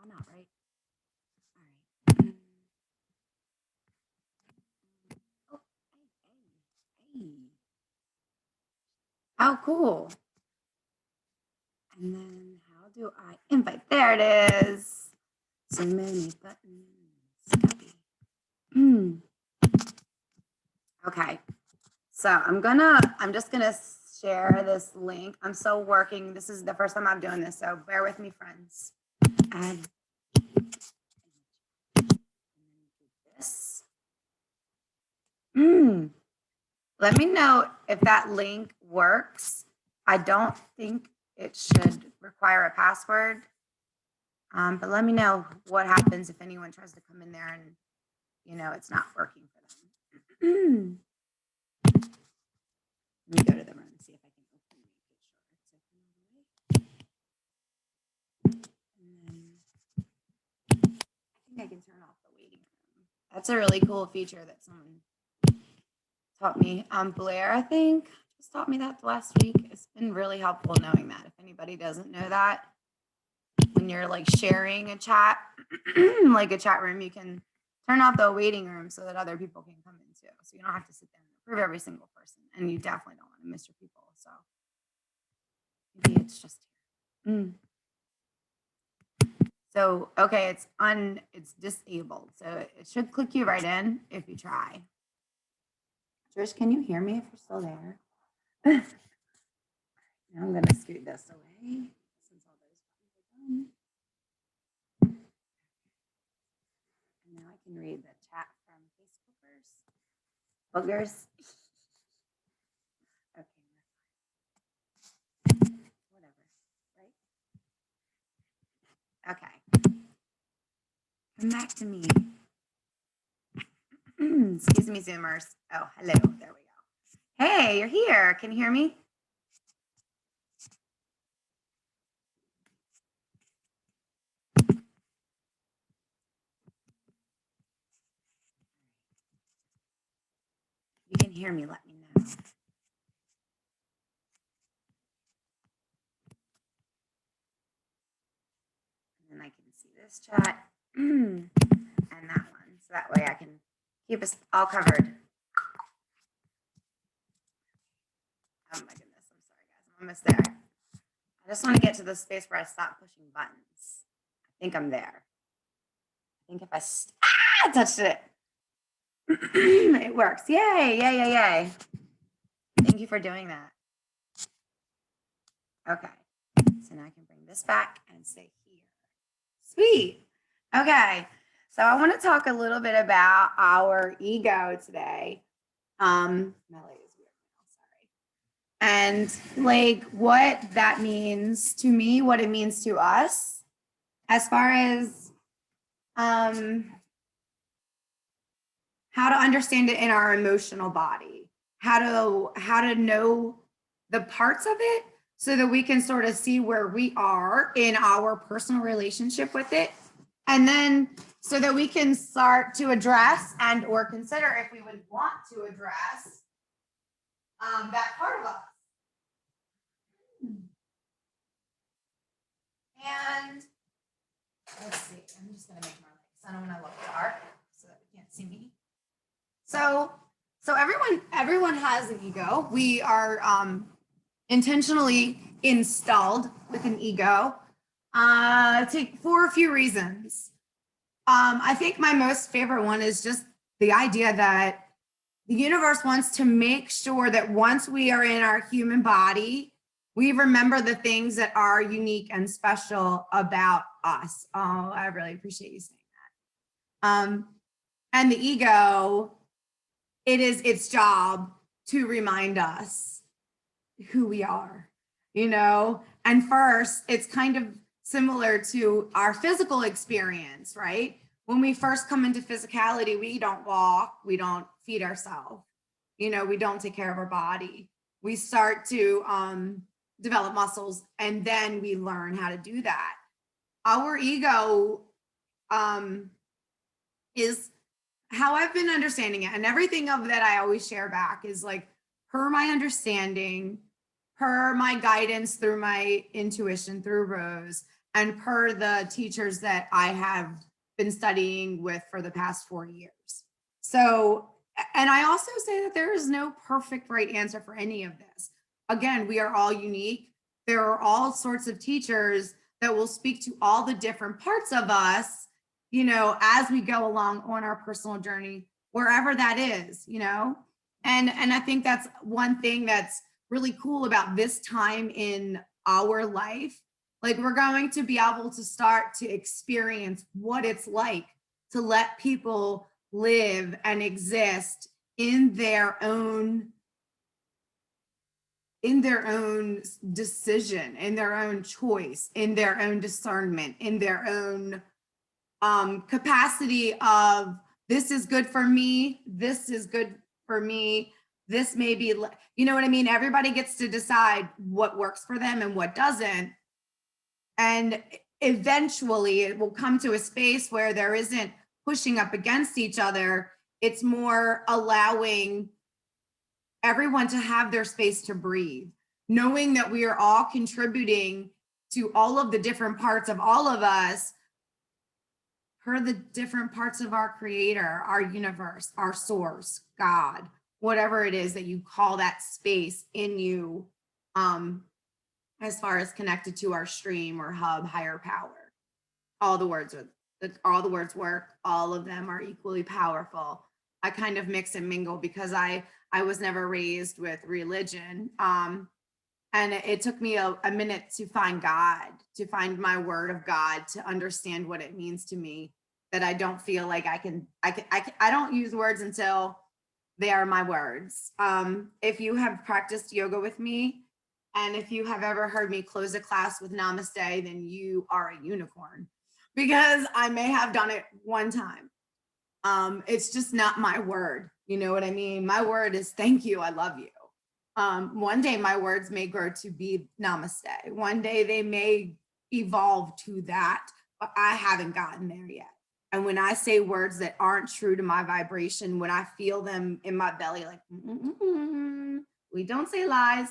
Oh, not right. All right. Oh, hey. Oh, cool. And then how do I invite? There it is. So many buttons. Copy. Okay. So I'm just gonna share this link. I'm still working. This is the first time I'm doing this, so bear with me, friends. Add this. Let me know if that link works. I don't think it should require a password. But let me know what happens if anyone tries to come in there and, it's not working for them. Let me go to the room and see if I can open it. I think I can turn off the waiting room. That's a really cool feature that someone taught me. Blair, I think, just taught me that last week. It's been really helpful knowing that. If anybody doesn't know that, when you're like sharing a chat, like a chat room, you can turn off the waiting room so that other people can come in too. So you don't have to sit there and approve every single person, and you definitely don't want to miss your people. So maybe it's just here. So, okay, it's disabled. So it should click you right in if you try. Trish, can you hear me if you're still there? Now I'm gonna scoot this away since all those buttons are done. And now I can read the chat from Facebookers. Boogers. Okay. Whatever, right? Okay. Come back to me. Excuse me, Zoomers. Oh, hello. There we go. Hey, you're here. Can you hear me? You can hear me. Let me know. And then I can see this chat and that one. So that way I can keep us all covered. Oh my goodness. I'm sorry, guys. I'm almost there. I just want to get to the space where I stop pushing buttons. I think I'm there. I think if I touched it, it works. Yay, yay, yay, yay. Thank you for doing that. Okay. So now I can bring this back and say here. Sweet. Okay. So I want to talk a little bit about our ego today. My leg is weird now, sorry. And like what that means to me, what it means to us, as far as how to understand it in our emotional body, how to know the parts of it so that we can sort of see where we are in our personal relationship with it. And then so that we can start to address and or consider if we would want to address that part of us. And let's see, I'm just gonna make my legs. I don't want to look dark so that you can't see me. So everyone has an ego. We are intentionally installed with an ego for a few reasons. I think my most favorite one is just the idea that the universe wants to make sure that once we are in our human body, we remember the things that are unique and special about us. Oh, I really appreciate you saying that. And the ego, it is its job to remind us who we are, and first it's kind of similar to our physical experience, right? When we first come into physicality, we don't walk, we don't feed ourselves, we don't take care of our body. We start to develop muscles, and then we learn how to do that. Our ego is how I've been understanding it, and everything of that I always share back is like per my understanding, per my guidance through my intuition through Rose, and per the teachers that I have been studying with for the past 4 years. So, and I also say that there is no perfect right answer for any of this. Again, we are all unique. There are all sorts of teachers that will speak to all the different parts of us, as we go along on our personal journey, wherever that is, and I think that's one thing that's really cool about this time in our life. Like, we're going to be able to start to experience what it's like to let people live and exist in their own decision, in their own choice, in their own discernment, in their own capacity of, this is good for me, this is good for me, this may be, you know what I mean? Everybody gets to decide what works for them and what doesn't. And eventually it will come to a space where there isn't pushing up against each other. It's more allowing everyone to have their space to breathe, knowing that we are all contributing to all of the different parts of all of us, per the different parts of our creator, our universe, our source, God, whatever it is that you call that space in you, as far as connected to our stream or hub, higher power. All the words work. All of them are equally powerful. I kind of mix and mingle because I was never raised with religion. And it took me a minute to find God, to find my word of God, to understand what it means to me, that I don't feel like I don't use words until they are my words. If you have practiced yoga with me, and if you have ever heard me close a class with namaste, then you are a unicorn, because I may have done it one time. It's just not my word. You know what I mean? My word is thank you, I love you. One day my words may grow to be namaste. One day they may evolve to that, but I haven't gotten there yet. And when I say words that aren't true to my vibration, when I feel them in my belly, like, we don't say lies,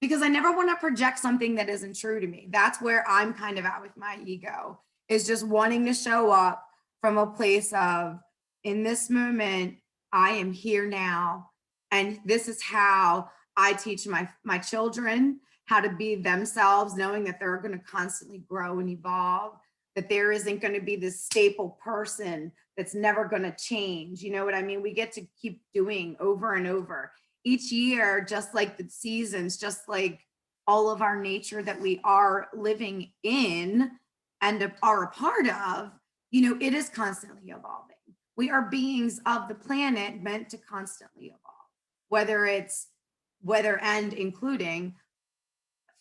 because I never want to project something that isn't true to me. That's where I'm kind of at with my ego, is just wanting to show up from a place of, in this moment, I am here now. And this is how I teach my children how to be themselves, knowing that they're going to constantly grow and evolve, that there isn't going to be this staple person that's never going to change. You know what I mean? We get to keep doing over and over each year, just like the seasons, just like all of our nature that we are living in and are a part of, it is constantly evolving. We are beings of the planet meant to constantly evolve, whether and including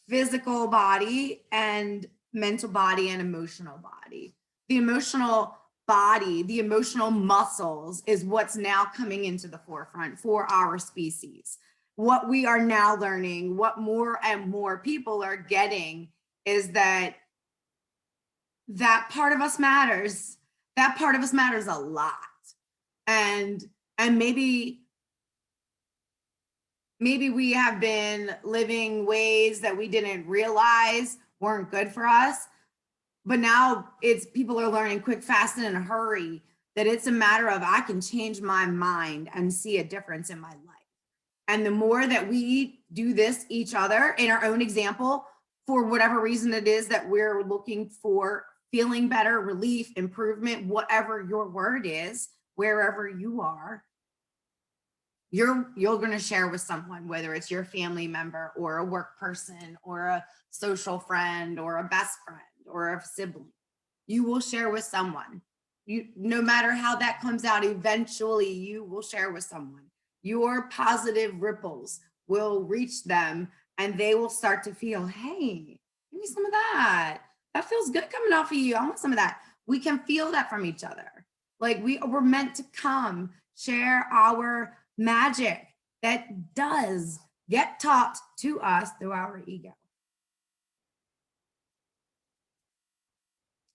physical body and mental body and emotional body. The emotional body, the emotional muscles is what's now coming into the forefront for our species. What we are now learning, what more and more people are getting, is that part of us matters. That part of us matters a lot. And maybe we have been living ways that we didn't realize weren't good for us. But now people are learning quick, fast, and in a hurry, that it's a matter of, I can change my mind and see a difference in my life. And the more that we do this each other in our own example, for whatever reason it is that we're looking for, feeling better, relief, improvement, whatever your word is, wherever you are, you're going to share with someone, whether it's your family member or a work person or a social friend or a best friend or a sibling. You will share with someone. No matter how that comes out, eventually you will share with someone. Your positive ripples will reach them, and they will start to feel, hey, give me some of that. That feels good coming off of you. I want some of that. We can feel that from each other. Like, we're meant to come share our magic that does get taught to us through our ego.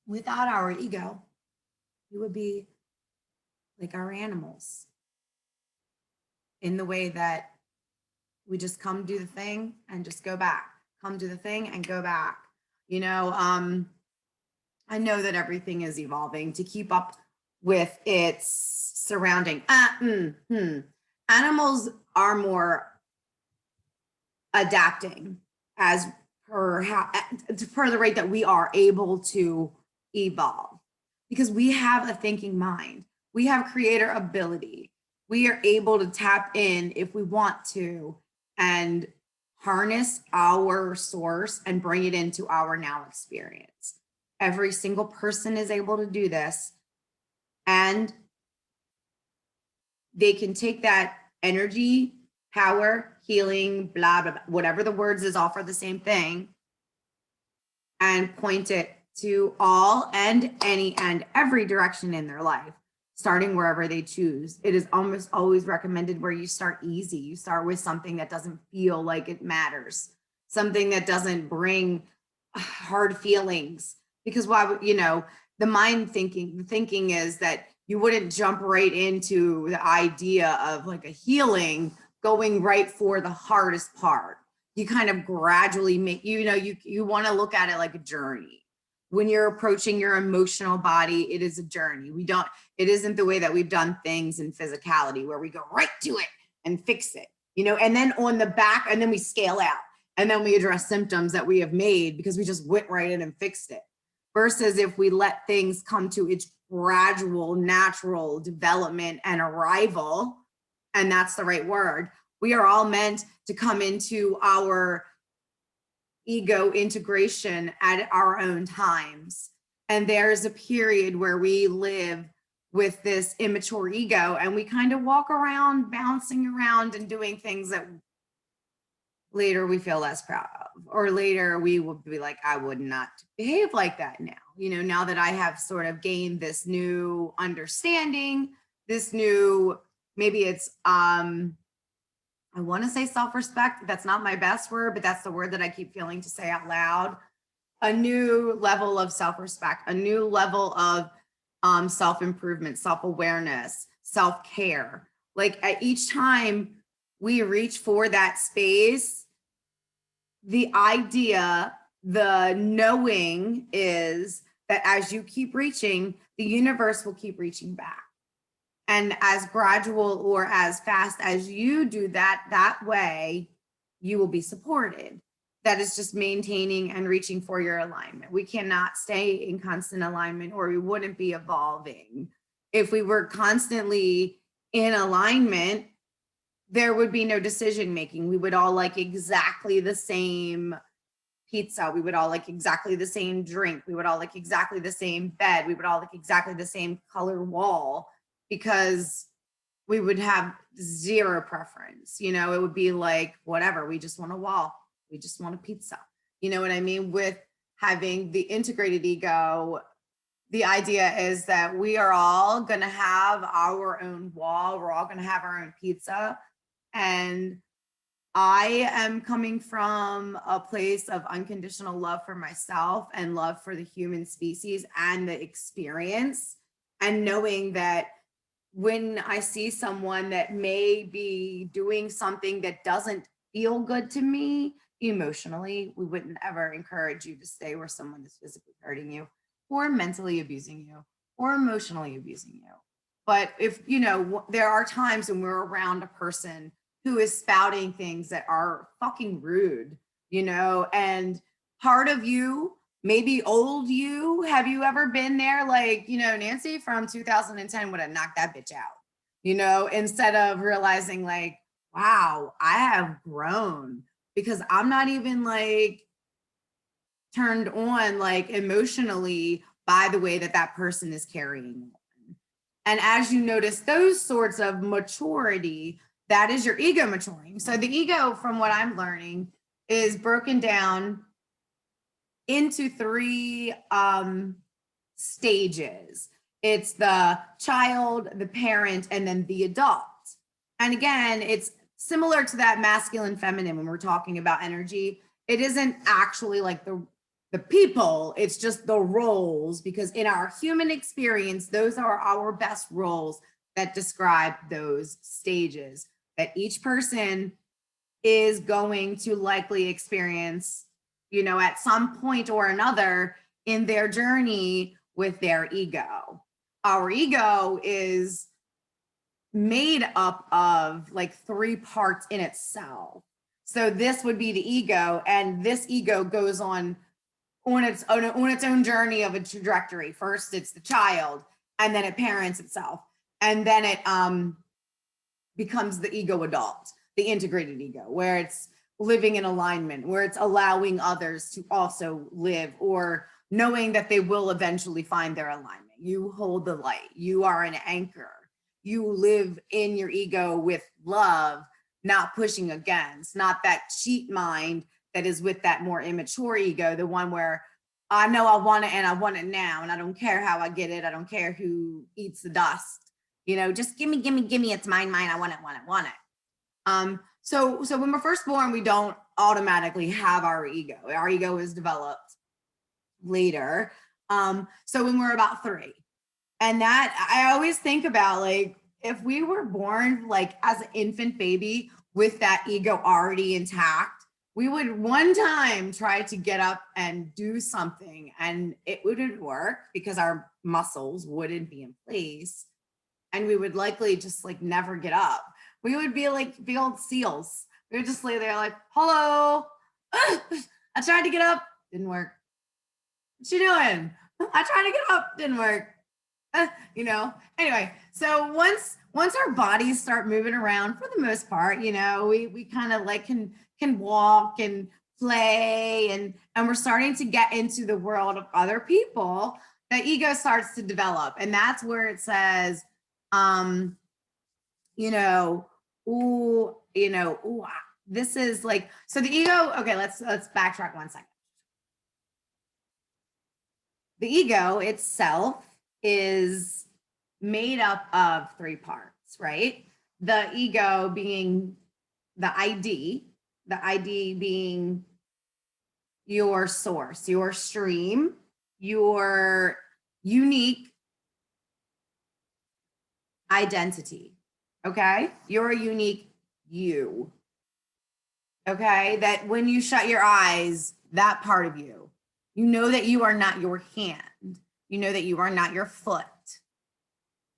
Without our ego, we would be like our animals, in the way that we just come do the thing and just go back, come do the thing and go back. You know, I know that everything is evolving to keep up with its surrounding. Animals are more adapting as per the rate that we are able to evolve, because we have a thinking mind, we have creator ability, we are able to tap in if we want to and harness our source and bring it into our now experience. Every single person is able to do this, and they can take that energy, power, healing, blah, blah, blah, whatever the words is, all for the same thing, and point it to all and any and every direction in their life, starting wherever they choose. It is almost always recommended where you start easy. You start with something that doesn't feel like it matters, something that doesn't bring hard feelings. Because why, you know, the mind thinking is that you wouldn't jump right into the idea of like a healing, going right for the hardest part. You kind of gradually make, you know, you want to look at it like a journey. When you're approaching your emotional body, it is a journey. It isn't the way that we've done things in physicality where we go right to it and fix it, you know, and then on the back, and then we scale out, and then we address symptoms that we have made because we just went right in and fixed it. Versus if we let things come to its gradual, natural development and arrival, and that's the right word. We are all meant to come into our ego integration at our own times. And there's a period where we live with this immature ego and we kind of walk around, bouncing around and doing things that later we feel less proud of, or later we will be like, I would not behave like that now. You know, now that I have sort of gained this new understanding, this new, maybe it's, I want to say self-respect. That's not my best word, but that's the word that I keep feeling to say out loud. A new level of self-respect, a new level of self-improvement, self-awareness, self-care. Like at each time we reach for that space, the idea, the knowing is that as you keep reaching, the universe will keep reaching back. And as gradual or as fast as you do that way, you will be supported. That is just maintaining and reaching for your alignment. We cannot stay in constant alignment or we wouldn't be evolving. If we were constantly in alignment, there would be no decision making. We would all like exactly the same pizza. We would all like exactly the same drink. We would all like exactly the same bed. We would all like exactly the same color wall, because we would have zero preference. You know, it would be like, whatever, we just want a wall. We just want a pizza. You know what I mean? With having the integrated ego, the idea is that we are all going to have our own wall. We're all going to have our own pizza. And I am coming from a place of unconditional love for myself and love for the human species and the experience, and knowing that when I see someone that may be doing something that doesn't feel good to me emotionally, we wouldn't ever encourage you to stay where someone is physically hurting you or mentally abusing you or emotionally abusing you. But if, you know, there are times when we're around a person who is spouting things that are fucking rude, you know, and part of you, maybe old you, have you ever been there? Like, you know, Nancy from 2010 would have knocked that bitch out, you know, instead of realizing like, wow, I have grown because I'm not even like turned on like emotionally by the way that that person is carrying on. And as you notice those sorts of maturity, that is your ego maturing. So the ego, from what I'm learning, is broken down into three stages. It's the child, the parent, and then the adult. And again, it's similar to that masculine, feminine when we're talking about energy. It isn't actually like the people, it's just the roles, because in our human experience, those are our best roles that describe those stages that each person is going to likely experience you know, at some point or another in their journey with their ego. Our ego is made up of like 3 parts in itself. So this would be the ego, and this ego goes on its own journey of a trajectory. First, it's the child, and then it parents itself, and then it becomes the ego adult, the integrated ego, where it's living in alignment, where it's allowing others to also live, or knowing that they will eventually find their alignment. You hold the light. You are an anchor. You live in your ego with love, not pushing against, not that cheat mind that is with that more immature ego, the one where I know I want it and I want it now, and I don't care how I get it. I don't care who eats the dust. You know, just give me, it's mine, I want it. So when we're first born, we don't automatically have our ego. Our ego is developed later. So when we're about 3, and that I always think about, like, if we were born like as an infant baby with that ego already intact, we would one time try to get up and do something, and it wouldn't work because our muscles wouldn't be in place, and we would likely just like never get up. We would be like big old seals. We would just lay there like, hello. I tried to get up, didn't work. What you doing? I tried to get up, didn't work. You know, anyway, so once our bodies start moving around, for the most part, you know, we kind of like can walk and play, and we're starting to get into the world of other people, the ego starts to develop. And that's where it says, you know, ooh, you know, ooh, this is like, so the ego, okay, let's backtrack 1 second. The ego itself is made up of 3 parts, right? The ego being the ID being your source, your stream, your unique identity, okay? You're a unique you, okay? That when you shut your eyes, that part of you, you know that you are not your hand, you know that you are not your foot,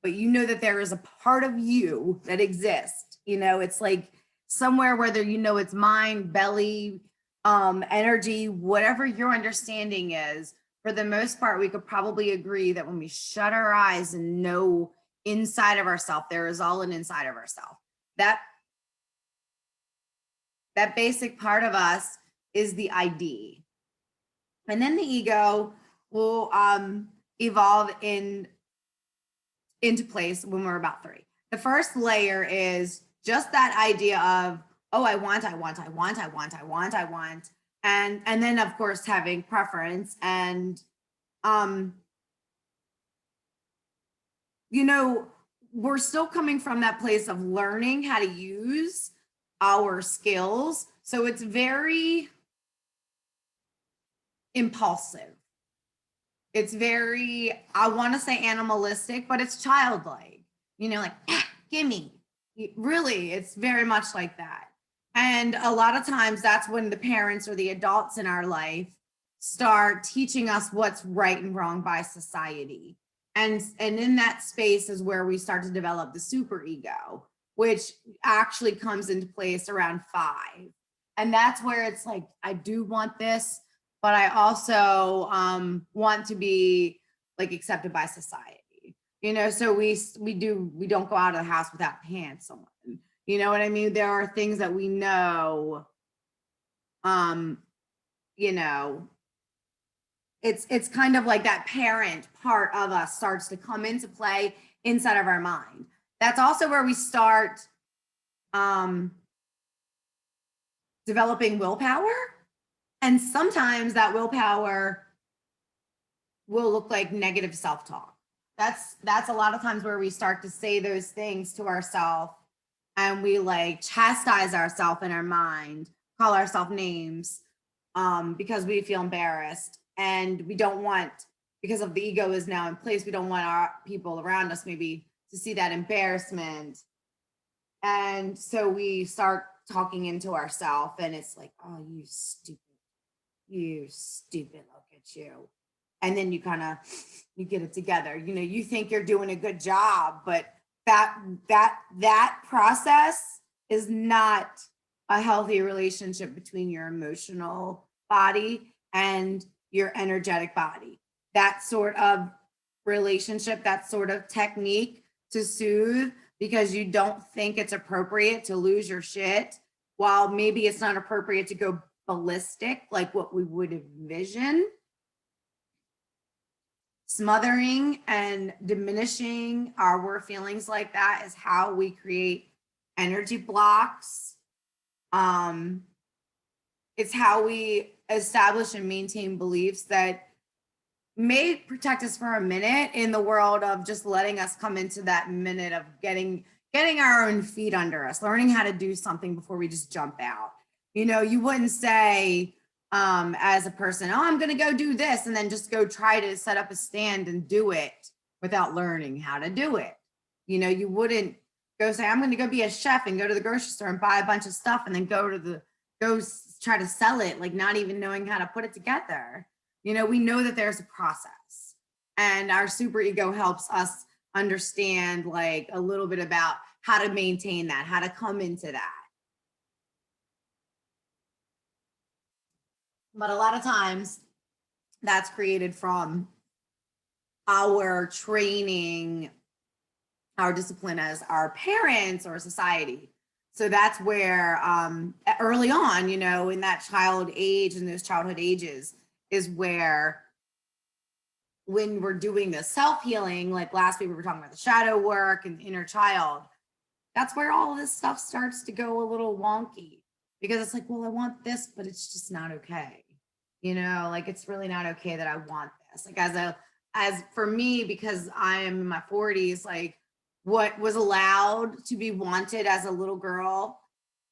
but you know that there is a part of you that exists. You know, it's like somewhere, whether you know it's mind, belly, energy, whatever your understanding is. For the most part, we could probably agree that when we shut our eyes and know inside of ourselves, there is all an inside of ourselves. That basic part of us is the ID. And then the ego will evolve into place when we're about 3. The first layer is just that idea of, oh, I want. And then of course having preference, and you know, we're still coming from that place of learning how to use our skills. So it's very impulsive. It's very, I want to say animalistic, but it's childlike, you know, like, gimme. Really, it's very much like that. And a lot of times that's when the parents or the adults in our life start teaching us what's right and wrong by society. And in that space is where we start to develop the super ego, which actually comes into place around 5. And that's where it's like, I do want this, but I also want to be like accepted by society, you know. So we don't go out of the house without pants on, you know what I mean? There are things that we know, you know, it's kind of like that parent part of us starts to come into play inside of our mind. That's also where we start developing willpower. And sometimes that willpower will look like negative self-talk. That's a lot of times where we start to say those things to ourselves, and we like chastise ourselves in our mind, call ourselves names, because we feel embarrassed, and we don't want, because of the ego is now in place, we don't want our people around us maybe to see that embarrassment. And so we start talking into ourselves, and it's like, oh, you stupid, you stupid, look at you. And then you kind of, you get it together. You know, you think you're doing a good job, but that process is not a healthy relationship between your emotional body and your energetic body. That sort of relationship, that sort of technique to soothe because you don't think it's appropriate to lose your shit, while maybe it's not appropriate to go ballistic like what we would envision. Smothering and diminishing our feelings like that is how we create energy blocks. It's how we establish and maintain beliefs that may protect us for a minute in the world of just letting us come into that minute of getting our own feet under us, learning how to do something before we just jump out. You know, you wouldn't say as a person, oh, I'm going to go do this, and then just go try to set up a stand and do it without learning how to do it. You know, you wouldn't go say, I'm going to go be a chef and go to the grocery store and buy a bunch of stuff and then go try to sell it, like not even knowing how to put it together. You know, we know that there's a process, and our super ego helps us understand like a little bit about how to maintain that, how to come into that. But a lot of times that's created from our training, our discipline as our parents or society. So that's where early on, you know, in that child age and those childhood ages is where, when we're doing the self-healing, like last week we were talking about the shadow work and the inner child, that's where all of this stuff starts to go a little wonky, because it's like, well, I want this, but it's just not okay. You know, like it's really not okay that I want this. Like as for me, because I am in my 40s, like what was allowed to be wanted as a little girl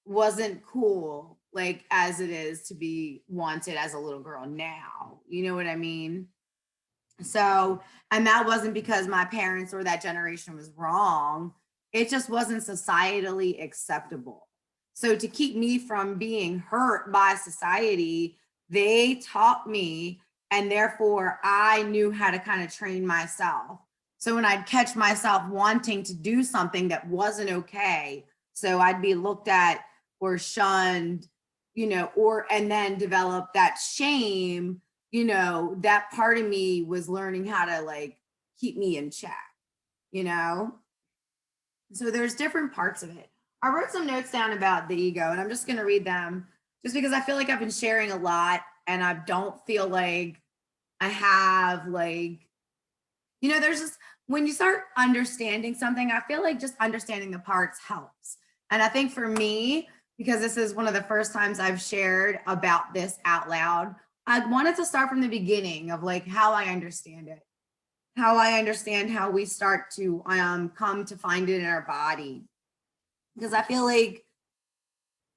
wasn't cool, like as it is to be wanted as a little girl now. You know what I mean? So, and that wasn't because my parents or that generation was wrong. It just wasn't societally acceptable. So to keep me from being hurt by society, they taught me, and therefore I knew how to kind of train myself. So when I'd catch myself wanting to do something that wasn't okay, so I'd be looked at or shunned, you know, and then develop that shame, you know, that part of me was learning how to like keep me in check, you know? So there's different parts of it. I wrote some notes down about the ego, and I'm just going to read them just because I feel like I've been sharing a lot and I don't feel like I have like, you know, there's just, when you start understanding something, I feel like just understanding the parts helps. And I think for me, because this is one of the first times I've shared about this out loud, I wanted to start from the beginning of like how I understand it, how I understand how we start to come to find it in our body. Because I feel like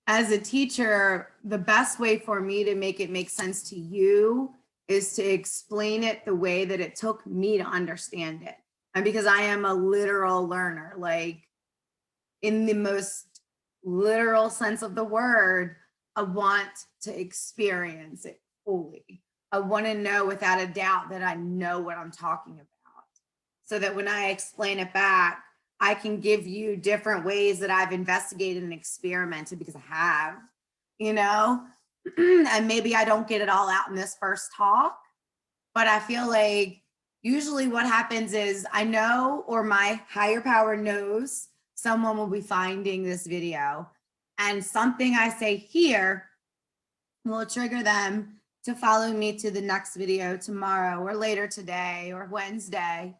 as a teacher, the best way for me to make it make sense to you is to explain it the way that it took me to understand it. And because I am a literal learner, like in the most literal sense of the word, I want to experience it fully. I want to know without a doubt that I know what I'm talking about, so that when I explain it back, I can give you different ways that I've investigated and experimented, because I have, you know, and maybe I don't get it all out in this first talk, but I feel like usually what happens is I know, or my higher power knows, someone will be finding this video, and something I say here will trigger them to follow me to the next video tomorrow or later today or Wednesday.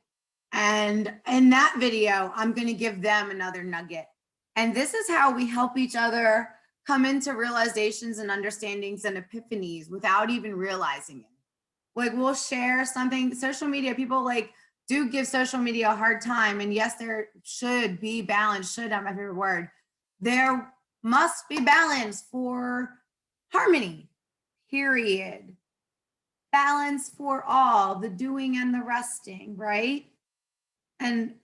And in that video, I'm going to give them another nugget. And this is how we help each other come into realizations and understandings and epiphanies without even realizing it. Like we'll share something, social media, people like do give social media a hard time. And yes, there should be balance, should, not my favorite word. There must be balance for harmony, period. Balance for all, the doing and the resting, right? And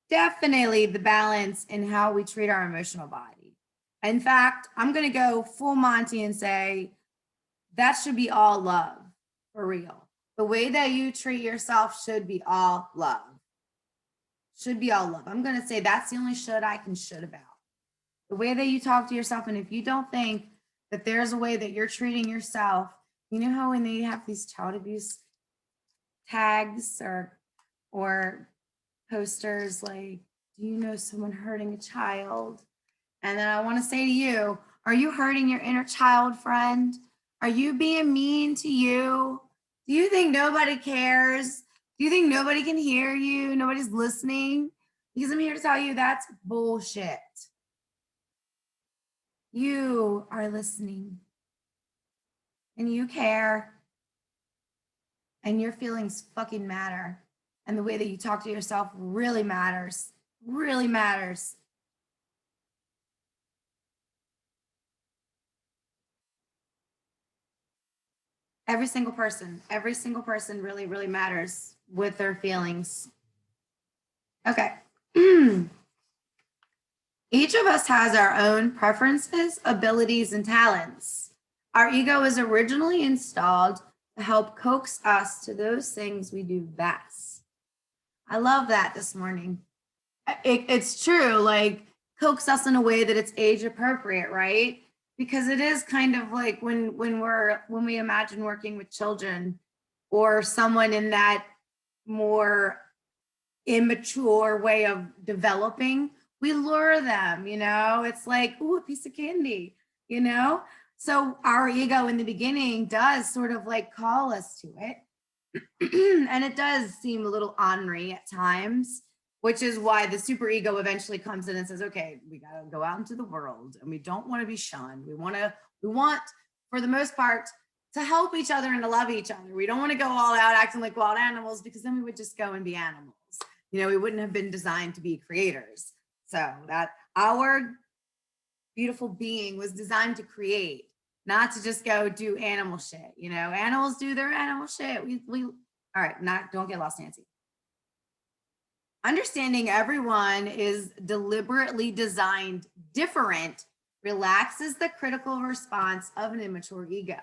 definitely the balance in how we treat our emotional body. In fact, I'm going to go full Monty and say, that should be all love, for real. The way that you treat yourself should be all love. Should be all love. I'm going to say that's the only should I can should about. The way that you talk to yourself. And if you don't think that there's a way that you're treating yourself, you know how when they have these child abuse tags or posters like, do you know someone hurting a child? And then I want to say to you, are you hurting your inner child, friend? Are you being mean to you? Do you think nobody cares? Do you think nobody can hear you? Nobody's listening? Because I'm here to tell you that's bullshit. You are listening and you care and your feelings fucking matter. And the way that you talk to yourself really matters, really matters. Every single person really, really matters with their feelings. Okay. Each of us has our own preferences, abilities, and talents. Our ego is originally installed to help coax us to those things we do best. I love that this morning. It's true, like coax us in a way that it's age appropriate, right? Because it is kind of like when we imagine working with children or someone in that more immature way of developing, we lure them, it's like, ooh, a piece of candy, So our ego in the beginning does sort of like call us to it. And it does seem a little ornery at times, which is why the super ego eventually comes in and says, okay, we got to go out into the world and we don't want to be shunned. We want, for the most part, to help each other and to love each other. We don't want to go all out acting like wild animals because then we would just go and be animals. We wouldn't have been designed to be creators. So that our beautiful being was designed to create, not to just go do animal shit. Animals do their animal shit. We all right, don't get lost, Nancy. Understanding everyone is deliberately designed different relaxes the critical response of an immature ego.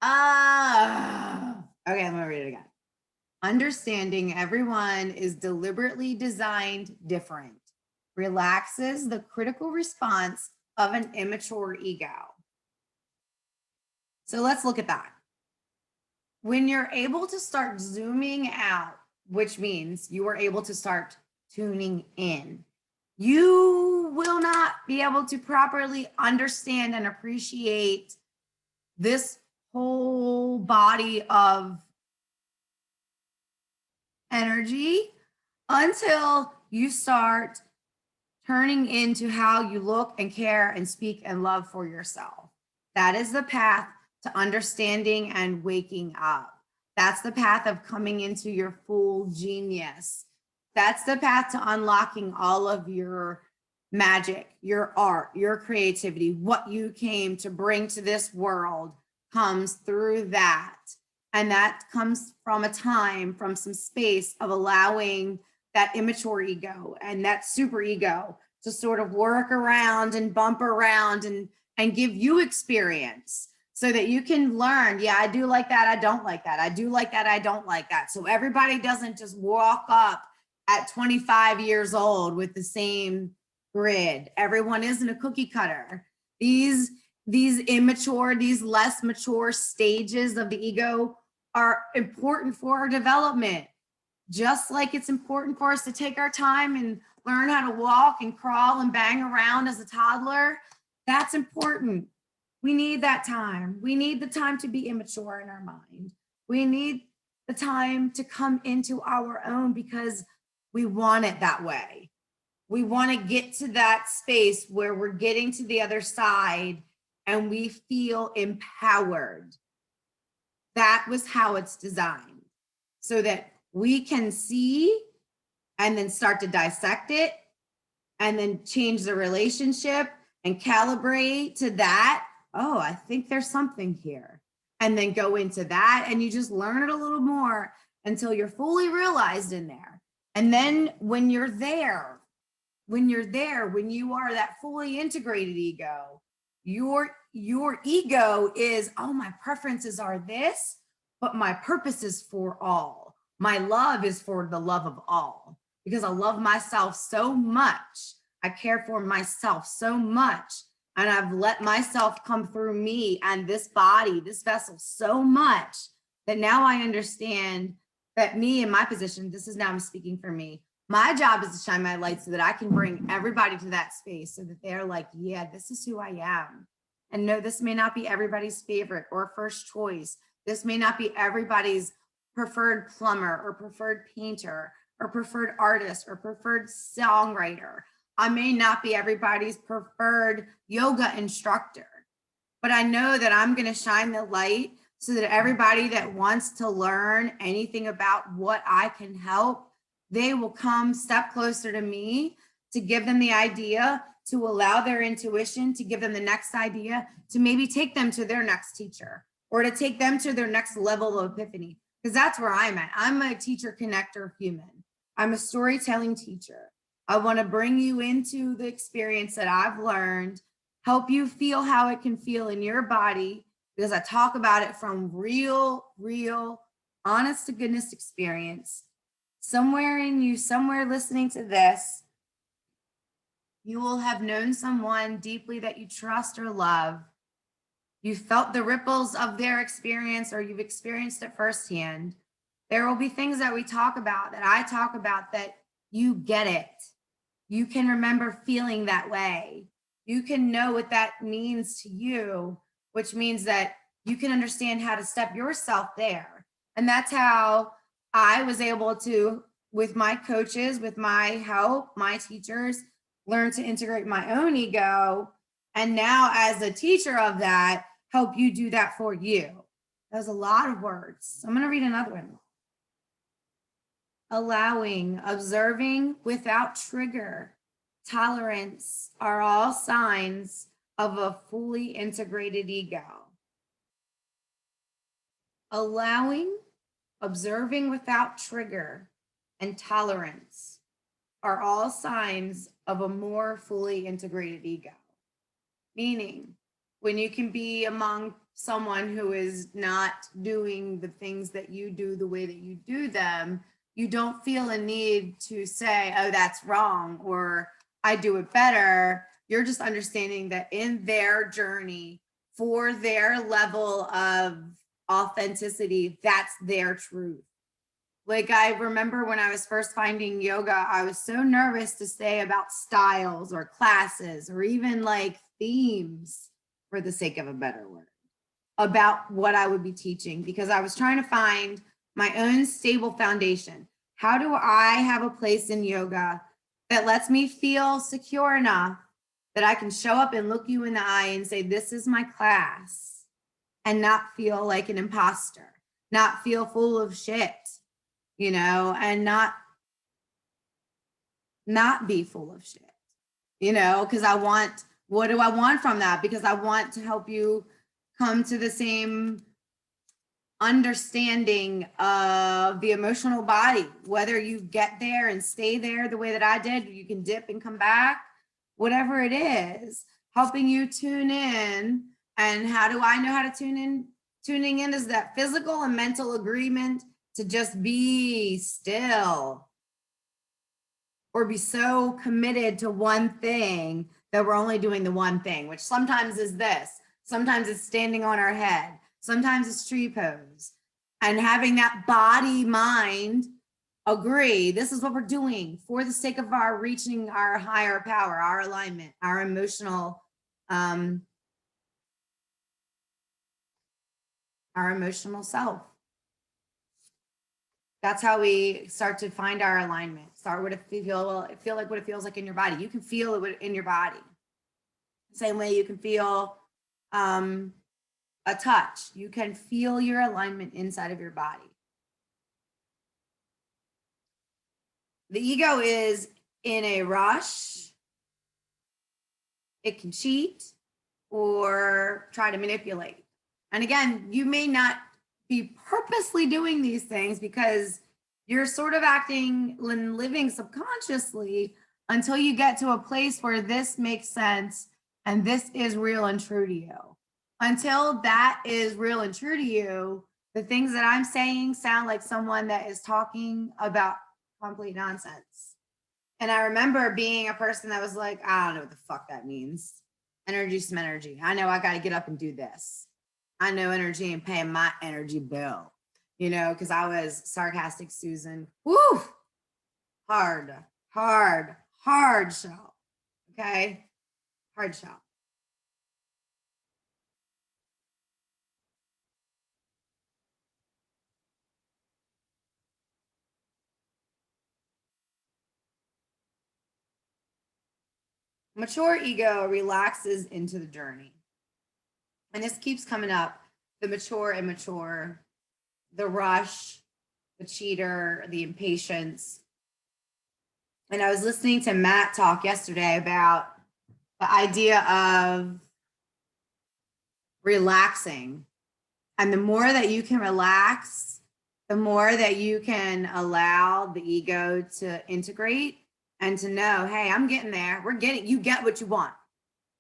Okay, let me read it again. Understanding everyone is deliberately designed different relaxes the critical response of an immature ego. So let's look at that. When you're able to start zooming out, which means you are able to start tuning in, you will not be able to properly understand and appreciate this whole body of energy until you start turning into how you look and care and speak and love for yourself. That is the path to understanding and waking up. That's the path of coming into your full genius. That's the path to unlocking all of your magic, your art, your creativity, what you came to bring to this world comes through that. And that comes from a time, from some space of allowing that immature ego and that super ego to sort of work around and bump around and give you experience so that you can learn, yeah, I do like that, I don't like that. I do like that, I don't like that. So everybody doesn't just walk up at 25 years old with the same grid. Everyone isn't a cookie cutter. These immature, these less mature stages of the ego are important for our development. Just like it's important for us to take our time and learn how to walk and crawl and bang around as a toddler, that's important. We need that time. We need the time to be immature in our mind. We need the time to come into our own because we want it that way. We want to get to that space where we're getting to the other side and we feel empowered. That was how it's designed, so that we can see and then start to dissect it and then change the relationship and calibrate to that. Oh, I think there's something here. And then go into that and you just learn it a little more until you're fully realized in there. And then when you are that fully integrated ego, your ego is, oh, my preferences are this, but my purpose is for all. My love is for the love of all, because I love myself so much. I care for myself so much. And I've let myself come through me and this body, this vessel so much that now I understand that me in my position, this is now I'm speaking for me. My job is to shine my light so that I can bring everybody to that space so that they're like, yeah, this is who I am. And no, this may not be everybody's favorite or first choice. This may not be everybody's preferred plumber or preferred painter or preferred artist or preferred songwriter. I may not be everybody's preferred yoga instructor, but I know that I'm going to shine the light so that everybody that wants to learn anything about what I can help, they will come step closer to me to give them the idea, to allow their intuition, to give them the next idea, to maybe take them to their next teacher or to take them to their next level of epiphany. Because that's where I'm at. I'm a teacher connector human. I'm a storytelling teacher. I want to bring you into the experience that I've learned, help you feel how it can feel in your body, because I talk about it from real, honest to goodness experience. Somewhere in you, somewhere listening to this, you will have known someone deeply that you trust or love. You felt the ripples of their experience or you've experienced it firsthand. There will be things that we talk about, that I talk about, that you get it. You can remember feeling that way. You can know what that means to you, which means that you can understand how to step yourself there. And that's how I was able to, with my coaches, with my help, my teachers, learn to integrate my own ego. And now as a teacher of that, help you do that for you. That was a lot of words. I'm going to read another one. Allowing, observing without trigger, tolerance are all signs of a fully integrated ego. Allowing, observing without trigger, and tolerance are all signs of a more fully integrated ego. Meaning, when you can be among someone who is not doing the things that you do the way that you do them, you don't feel a need to say, oh, that's wrong, or I do it better. You're just understanding that in their journey, for their level of authenticity, that's their truth. Like, I remember when I was first finding yoga, I was so nervous to say about styles or classes or even like themes, for the sake of a better word, about what I would be teaching, because I was trying to find my own stable foundation. How do I have a place in yoga that lets me feel secure enough that I can show up and look you in the eye and say, this is my class, and not feel like an imposter, not feel full of shit, you know, and not be full of shit, you know, because what do I want from that? Because I want to help you come to the same understanding of the emotional body, whether you get there and stay there the way that I did, you can dip and come back, whatever it is, helping you tune in. And how do I know how to tune in? Tuning in is that physical and mental agreement to just be still, or be so committed to one thing that we're only doing the one thing, which sometimes is this, sometimes it's standing on our head, sometimes it's tree pose, and having that body mind agree, this is what we're doing for the sake of our reaching our higher power, our alignment, our emotional self. That's how we start to find our alignment. Start with feel like what it feels like in your body. You can feel it in your body. Same way you can feel a touch. You can feel your alignment inside of your body. The ego is in a rush. It can cheat or try to manipulate. And again, you may not be purposely doing these things because you're sort of acting and living subconsciously until you get to a place where this makes sense and this is real and true to you. until that is real and true to you, the things that I'm saying sound like someone that is talking about complete nonsense. And I remember being a person that was like, I don't know what the fuck that means. Energy is some energy. I know I got to get up and do this. I know energy and paying my energy bill, because I was sarcastic Susan. Woo! Hard shell. Okay? Hard shell. Mature ego relaxes into the journey. And this keeps coming up, the mature, immature, the rush, the cheater, the impatience. And I was listening to Matt talk yesterday about the idea of relaxing. And the more that you can relax, the more that you can allow the ego to integrate and to know, hey, I'm getting there. You get what you want,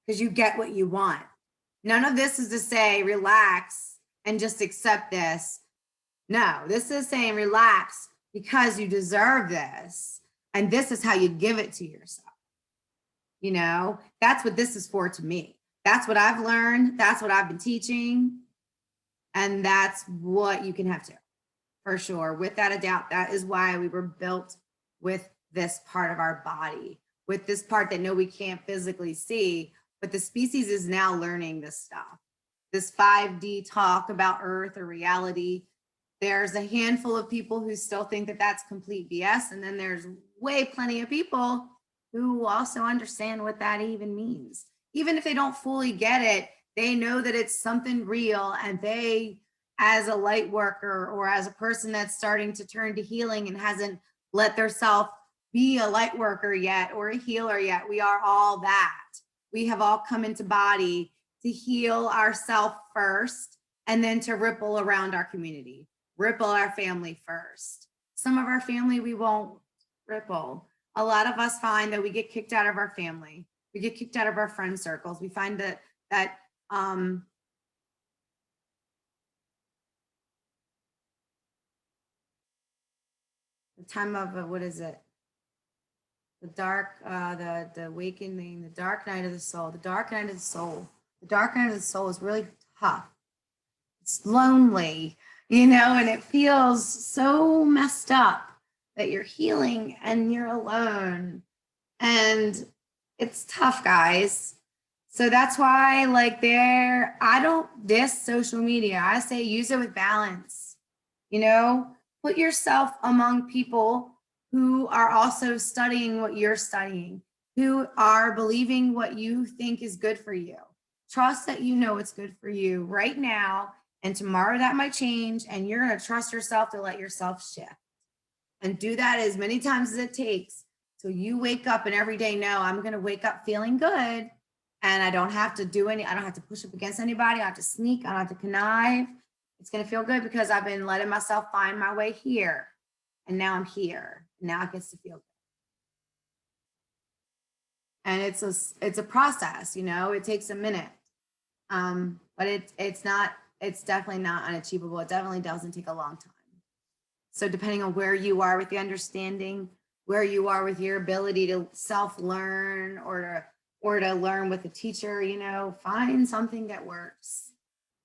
because you get what you want. None of this is to say relax and just accept this. No, this is saying relax because you deserve this. And this is how you give it to yourself. That's what this is for to me. That's what I've learned. That's what I've been teaching. And that's what you can have too, for sure. Without a doubt, that is why we were built with this part of our body, with this part that no, we can't physically see, but the species is now learning this stuff. This 5D talk about Earth or reality, there's a handful of people who still think that that's complete BS. And then there's plenty of people who also understand what that even means. Even if they don't fully get it, they know that it's something real, and they, as a light worker or as a person that's starting to turn to healing and hasn't let their self be a light worker yet or a healer yet, we are all that. We have all come into body to heal ourselves first, and then to ripple around our community, ripple our family first. Some of our family we won't ripple. A lot of us find that we get kicked out of our family. We get kicked out of our friend circles. We find that the time of what is it? The dark, the awakening, the dark night of the soul. The dark night of the soul. The dark night of the soul is really tough. It's lonely, and it feels so messed up that you're healing and you're alone, and it's tough, guys. So that's why, I don't diss social media. I say use it with balance. Put yourself among people who are also studying what you're studying, who are believing what you think is good for you. Trust that you know what's good for you right now, and tomorrow that might change, and you're going to trust yourself to let yourself shift. And do that as many times as it takes till you wake up and every day know I'm going to wake up feeling good, and I don't have to I don't have to push up against anybody. I don't have to sneak. I don't have to connive. It's going to feel good because I've been letting myself find my way here. And now I'm here. Now it gets to feel good. And it's a process, it takes a minute. But it's definitely not unachievable. It definitely doesn't take a long time. So depending on where you are with the understanding, where you are with your ability to self-learn or to learn with a teacher, find something that works.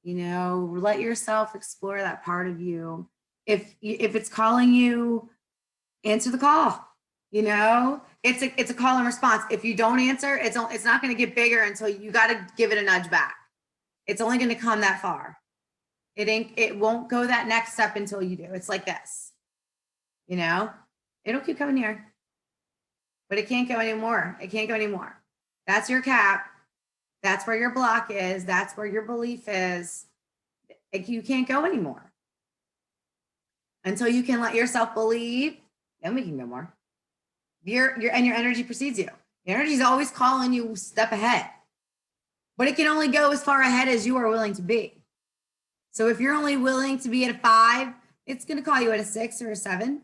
Let yourself explore that part of you. If it's calling you, answer the call. It's a call and response. If you don't answer, it's not going to get bigger until you got to give it a nudge back. It's only going to come that far. It won't go that next step until you do. It's like this, it'll keep coming here, but it can't go anymore. It can't go anymore. That's your cap. That's where your block is. That's where your belief is. You can't go anymore until you can let yourself believe. Then we can go more. Your energy precedes you. Your energy is always calling you a step ahead, but it can only go as far ahead as you are willing to be. So if you're only willing to be at a 5, it's going to call you at a 6 or a 7,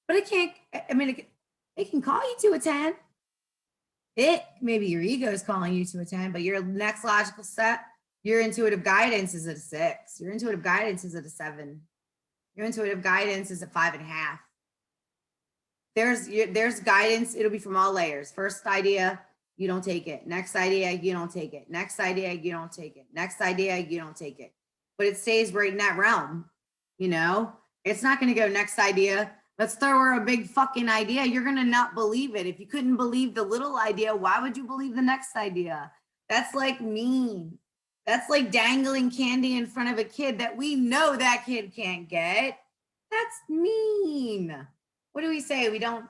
but it can't. It can call you to a 10. Maybe your ego is calling you to a 10, but your next logical step Your intuitive guidance is at a 6. Your intuitive guidance is at a 7. Your intuitive guidance is a 5.5. There's guidance. It'll be from all layers. First idea, you don't take it. Next idea, you don't take it. Next idea, you don't take it. Next idea, you don't take it. But it stays right in that realm. You know, it's not going to go next idea. Let's throw her a big fucking idea. You're going to not believe it. If you couldn't believe the little idea, why would you believe the next idea? That's like mean. That's like dangling candy in front of a kid that we know that kid can't get. That's mean. What do we say? We don't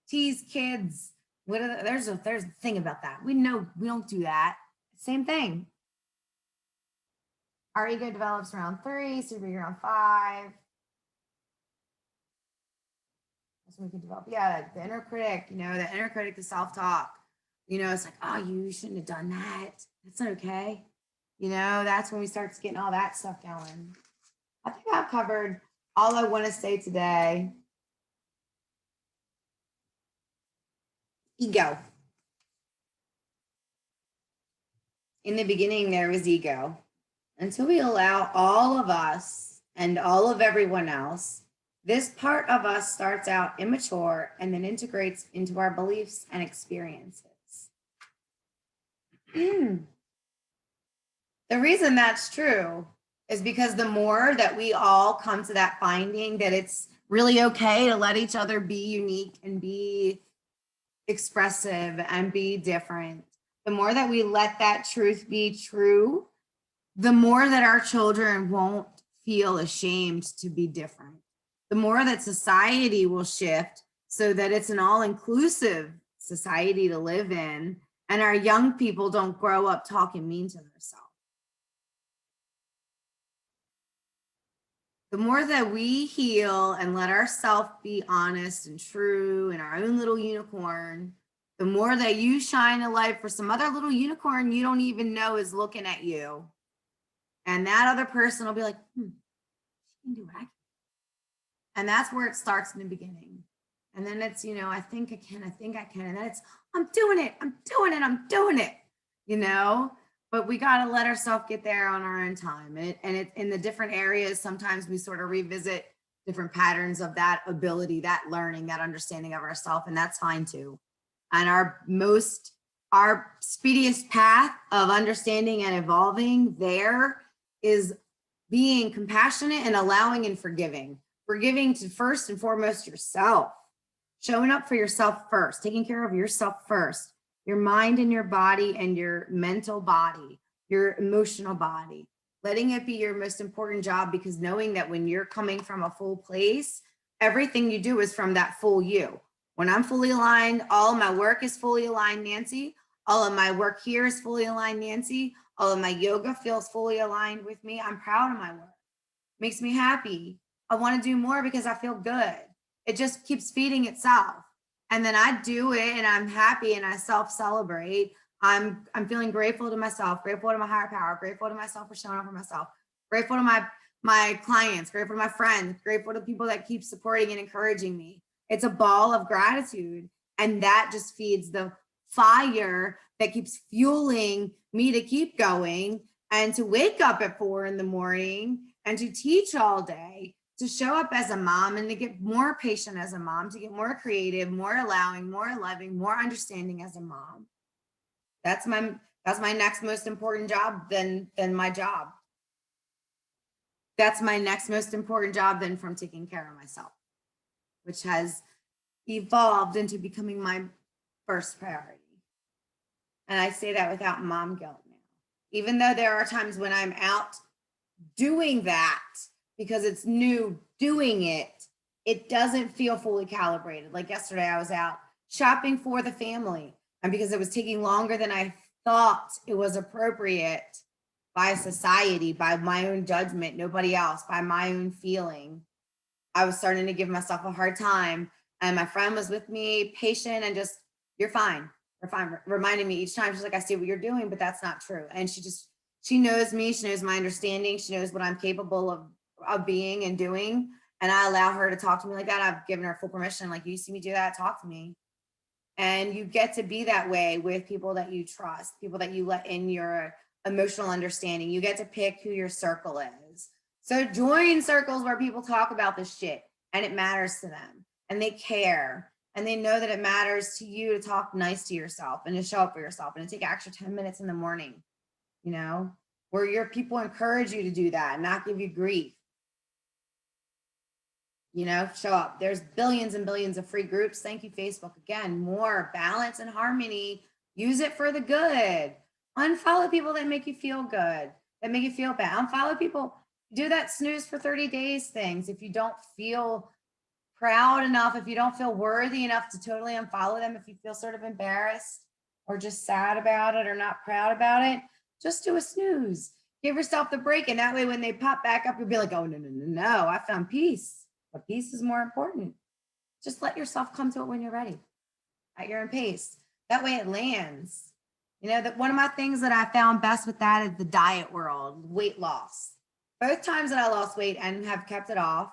tease kids. There's a thing about that. We know we don't do that. Same thing. Our ego develops around 3, super ego around 5. That's when we can develop. Yeah, the inner critic, you know, the inner critic, the self-talk. You know, it's like, oh, you shouldn't have done that. That's not okay. You know, that's when we start getting all that stuff going. I think I've covered all I want to say today. Ego. In the beginning, there was ego. Until we allow all of us and all of everyone else, this part of us starts out immature and then integrates into our beliefs and experiences. The reason that's true is because the more that we all come to that finding that it's really okay to let each other be unique and be expressive and be different, the more that we let that truth be true, the more that our children won't feel ashamed to be different. The more that society will shift so that it's an all-inclusive society to live in, and our young people don't grow up talking mean to themselves. The more that we heal and let ourselves be honest and true in our own little unicorn, the more that you shine a light for some other little unicorn you don't even know is looking at you. And that other person will be like, she can do what I can. And that's where it starts in the beginning. And then it's, you know, I think I can. And then it's, I'm doing it, you know, but we got to let ourselves get there on our own time. And it in the different areas, sometimes we sort of revisit different patterns of that ability, that learning, that understanding of ourselves. And that's fine too. And our speediest path of understanding and evolving there is being compassionate and allowing and forgiving to first and foremost yourself, showing up for yourself first, taking care of yourself first, your mind and your body and your mental body, your emotional body, letting it be your most important job, because knowing that when you're coming from a full place, everything you do is from that full you. When I'm fully aligned, all of my work is fully aligned, Nancy. All of my work here is fully aligned, Nancy. All of my yoga feels fully aligned with me. I'm proud of my work. Makes me happy. I want to do more because I feel good. It just keeps feeding itself. And then I do it and I'm happy and I self-celebrate. I'm feeling grateful to myself, grateful to my higher power, grateful to myself for showing up for myself, grateful to my clients, grateful to my friends, grateful to people that keep supporting and encouraging me. It's a ball of gratitude. And that just feeds the fire that keeps fueling me to keep going and to wake up at 4 a.m. and to teach all day, to show up as a mom and to get more patient as a mom, to get more creative, more allowing, more loving, more understanding as a mom. That's my next most important job than my job. That's my next most important job than from taking care of myself, which has evolved into becoming my first priority. And I say that without mom guilt now, even though there are times when I'm out doing that because it's new doing it, it doesn't feel fully calibrated. Like yesterday, I was out shopping for the family, and because it was taking longer than I thought it was appropriate by society, by my own judgment, nobody else, by my own feeling, I was starting to give myself a hard time. And my friend was with me, patient, and just, you're fine. You're fine. Reminding me each time, she's like, I see what you're doing, but that's not true. And she knows me. She knows my understanding. She knows what I'm capable of being and doing. And I allow her to talk to me like that. I've given her full permission. Like, you see me do that, talk to me. And you get to be that way with people that you trust, people that you let in your emotional understanding. You get to pick who your circle is. So join circles where people talk about this shit and it matters to them and they care and they know that it matters to you to talk nice to yourself and to show up for yourself and to take extra 10 minutes in the morning, you know, where your people encourage you to do that and not give you grief. You know, show up. There's billions and billions of free groups. Thank you, Facebook. Again, more balance and harmony. Use it for the good. Unfollow people that make you feel good, that make you feel bad. Unfollow people. Do that snooze for 30 days things. If you don't feel proud enough, if you don't feel worthy enough to totally unfollow them, if you feel sort of embarrassed or just sad about it or not proud about it, just do a snooze. Give yourself the break. And that way, when they pop back up, you'll be like, oh, no, I found peace. But peace is more important. Just let yourself come to it when you're ready at your own pace. That way it lands. You know, that one of my things that I found best with that is the diet world, weight loss. Both times that I lost weight and have kept it off,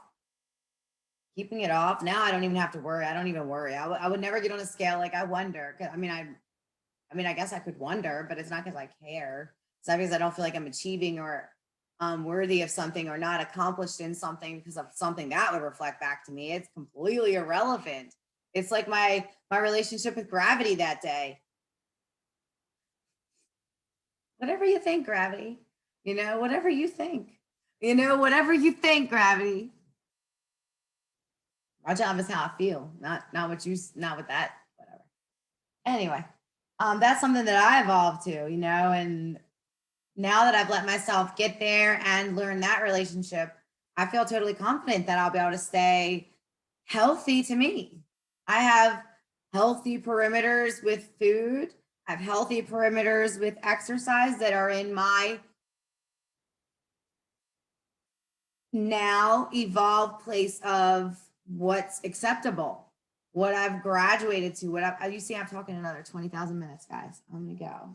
keeping it off. Now I don't even have to worry. I don't even worry. I would never get on a scale. Like I wonder. I mean, I guess I could wonder, but it's not because I care. It's not because I don't feel like I'm achieving or worthy of something or not accomplished in something because of something that would reflect back to me. It's completely irrelevant. It's like my relationship with gravity that day. Whatever you think, gravity, you know, whatever you think, gravity. My job is how I feel, not with that, whatever. Anyway, that's something that I evolved to, you know, and now that I've let myself get there and learn that relationship, I feel totally confident that I'll be able to stay healthy to me. I have healthy perimeters with food. I have healthy perimeters with exercise that are in my now evolved place of what's acceptable, what I've graduated to, you see, I'm talking another 20,000 minutes, guys. I'm gonna go.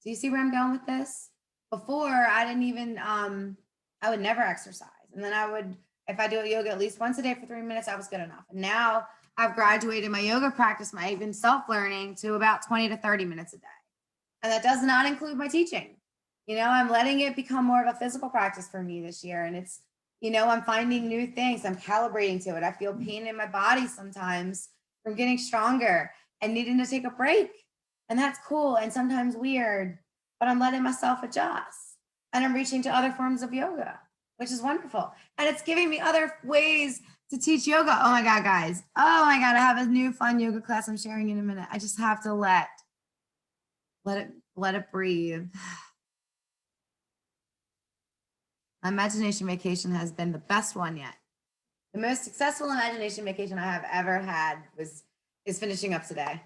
Do you see where I'm going with this? Before I didn't even, I would never exercise. And then if I do yoga at least once a day for 3 minutes, I was good enough. And now I've graduated my yoga practice, my even self-learning to about 20 to 30 minutes a day. And that does not include my teaching. You know, I'm letting it become more of a physical practice for me this year. And it's, you know, I'm finding new things. I'm calibrating to it. I feel pain in my body sometimes from getting stronger and needing to take a break. And that's cool and sometimes weird, but I'm letting myself adjust. And I'm reaching to other forms of yoga, which is wonderful. And it's giving me other ways to teach yoga. Oh my God, guys. Oh my God, I have a new fun yoga class I'm sharing in a minute. I just have to let it breathe. My imagination vacation has been the best one yet. The most successful imagination vacation I have ever had is finishing up today.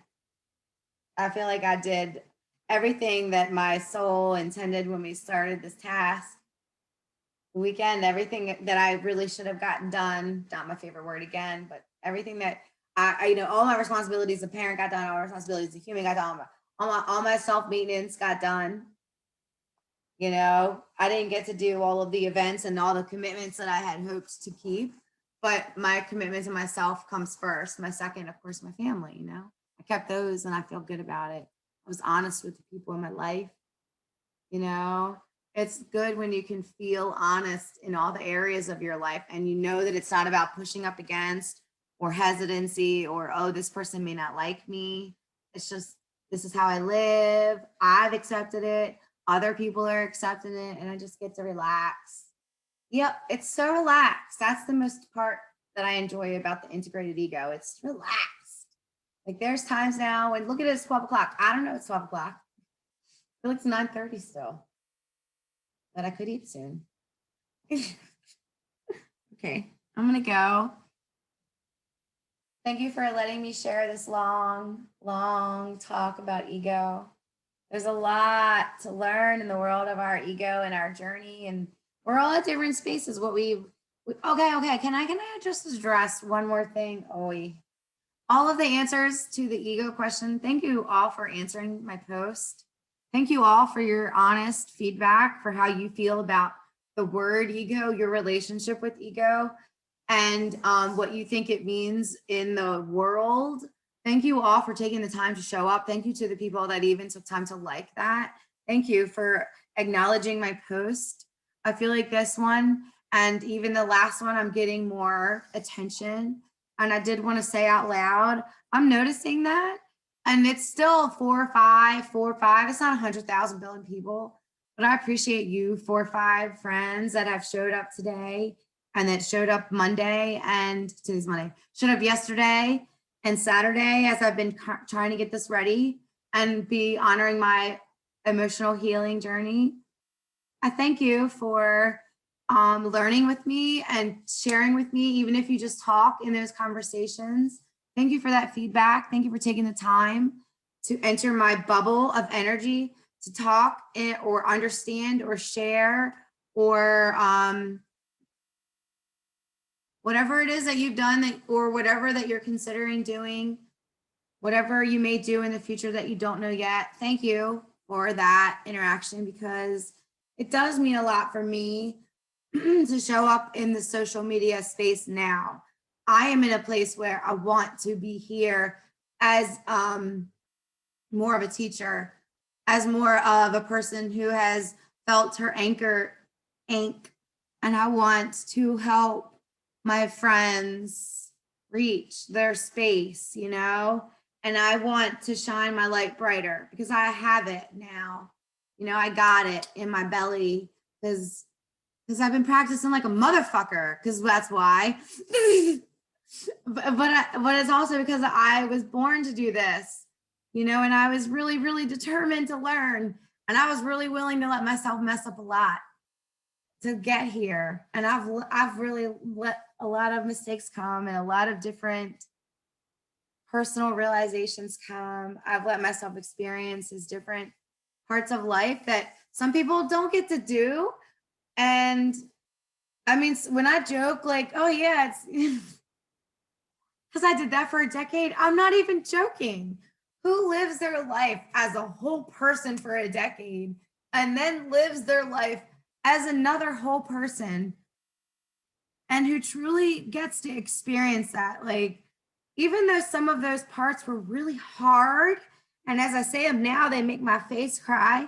I feel like I did everything that my soul intended when we started this task. The weekend, everything that I really should have gotten done, not my favorite word again, but everything that I you know, all my responsibilities as a parent got done, all my responsibilities as a human got done, all my self-maintenance got done. You know, I didn't get to do all of the events and all the commitments that I had hoped to keep, but my commitment to myself comes first. My second, of course, my family, you know. I kept those and I feel good about it. I was honest with the people in my life. You know, it's good when you can feel honest in all the areas of your life and you know that it's not about pushing up against or hesitancy or, oh, this person may not like me. It's just, this is how I live. I've accepted it. Other people are accepting it and I just get to relax. Yep, it's so relaxed. That's the most part that I enjoy about the integrated ego. It's relaxed. Like there's times now and look at it, it's 12 o'clock. I don't know, it's 12 o'clock. I feel like it's 9:30 still, but I could eat soon. Okay, I'm gonna go. Thank you for letting me share this long talk about ego. There's a lot to learn in the world of our ego and our journey, and we're all at different spaces. Okay. Can I just address one more thing? All of the answers to the ego question. Thank you all for answering my post. Thank you all for your honest feedback for how you feel about the word ego, your relationship with ego, and what you think it means in the world. Thank you all for taking the time to show up. Thank you to the people that even took time to like that. Thank you for acknowledging my post. I feel like this one and even the last one, I'm getting more attention. And I did want to say out loud, I'm noticing that. And it's still 4 or 5. It's not 100,000 billion people, but I appreciate you, 4 or 5 friends that have showed up today and that showed up Monday and today's Monday, showed up yesterday and Saturday as I've been trying to get this ready and be honoring my emotional healing journey. I thank you for learning with me and sharing with me, even if you just talk in those conversations. Thank you for that feedback. Thank you for taking the time to enter my bubble of energy to talk or understand or share or whatever it is that you've done that, or whatever that you're considering doing, whatever you may do in the future that you don't know yet. Thank you for that interaction because it does mean a lot for me to show up in the social media space now. I am in a place where I want to be here as more of a teacher, as more of a person who has felt her ink, and I want to help my friends reach their space, you know, and I want to shine my light brighter because I have it now. You know, I got it in my belly because I've been practicing like a motherfucker, because that's why. but it's also because I was born to do this, you know, and I was really, really determined to learn. And I was really willing to let myself mess up a lot to get here. And I've really let a lot of mistakes come and a lot of different personal realizations come. I've let myself experience these different parts of life that some people don't get to do. And I mean, when I joke like, oh yeah, it's because I did that for a decade, I'm not even joking. Who lives their life as a whole person for a decade and then lives their life as another whole person and who truly gets to experience that? Like, even though some of those parts were really hard, and as I say them now, they make my face cry,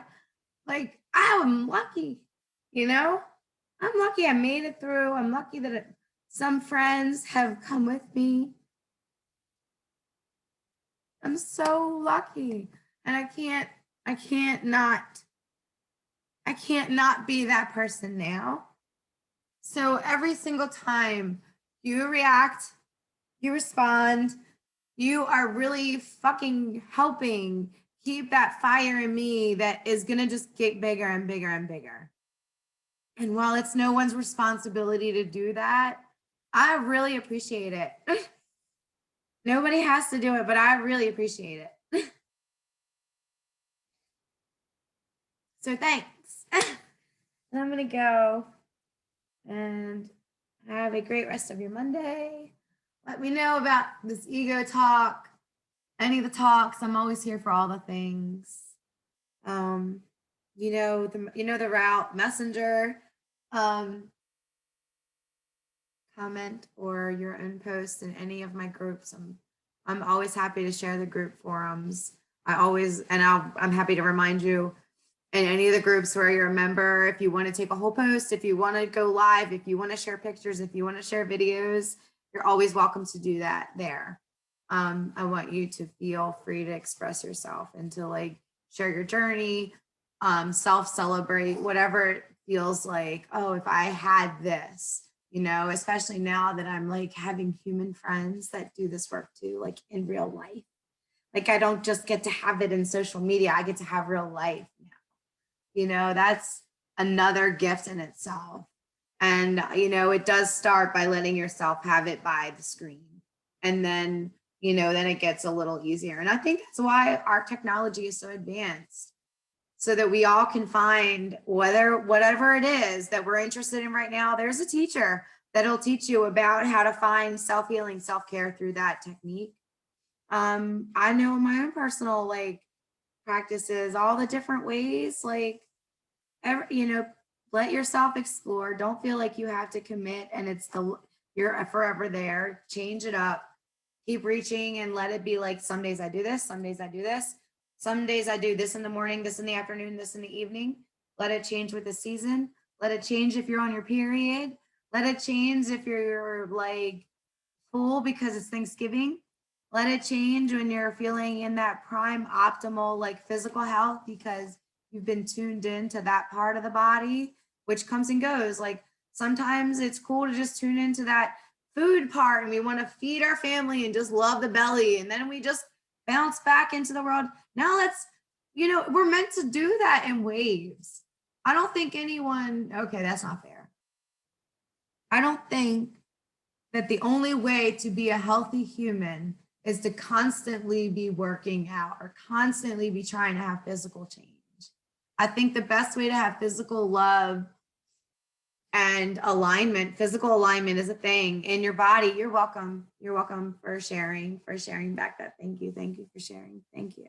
like, I'm lucky, you know? I'm lucky I made it through. I'm lucky that some friends have come with me. I'm so lucky. And I can't not be that person now. So every single time you react, you respond, you are really fucking helping keep that fire in me that is going to just get bigger and bigger and bigger. And while it's no one's responsibility to do that, I really appreciate it. Nobody has to do it, but I really appreciate it. So thanks. And I'm going to go and have a great rest of your Monday. Let me know about this ego talk, any of the talks. I'm always here for all the things. You know the route, messenger, comment, or your own post in any of my groups. I'm always happy to share the group forums. I'm happy to remind you in any of the groups where you're a member, if you want to take a whole post, if you want to go live, if you want to share pictures, if you want to share videos, you're always welcome to do that there. I want you to feel free to express yourself and to like share your journey, self-celebrate, whatever it feels like. Oh, if I had this, you know, especially now that I'm like having human friends that do this work too, like in real life. Like I don't just get to have it in social media, I get to have real life now. You know, that's another gift in itself. And, you know, it does start by letting yourself have it by the screen. And then, you know, then it gets a little easier. And I think that's why our technology is so advanced, so that we all can find whatever it is that we're interested in right now. There's a teacher that'll teach you about how to find self-healing, self-care through that technique. I know my own personal like practices, all the different ways, like, you know, let yourself explore. Don't feel like you have to commit and you're forever there. Change it up, keep reaching, and let it be like, some days I do this, some days I do this, some days I do this in the morning, this in the afternoon, this in the evening. Let it change with the season. Let it change if you're on your period. Let it change if you're like full because it's Thanksgiving. Let it change when you're feeling in that prime optimal like physical health because you've been tuned into that part of the body, which comes and goes. Like sometimes it's cool to just tune into that food part and we want to feed our family and just love the belly. And then we just bounce back into the world. Now let's, we're meant to do that in waves. I don't think anyone, okay, that's not fair. I don't think that the only way to be a healthy human is to constantly be working out or constantly be trying to have physical change. I think the best way to have physical love and alignment, physical alignment is a thing in your body. You're welcome. You're welcome for sharing back that. Thank you. Thank you for sharing. Thank you.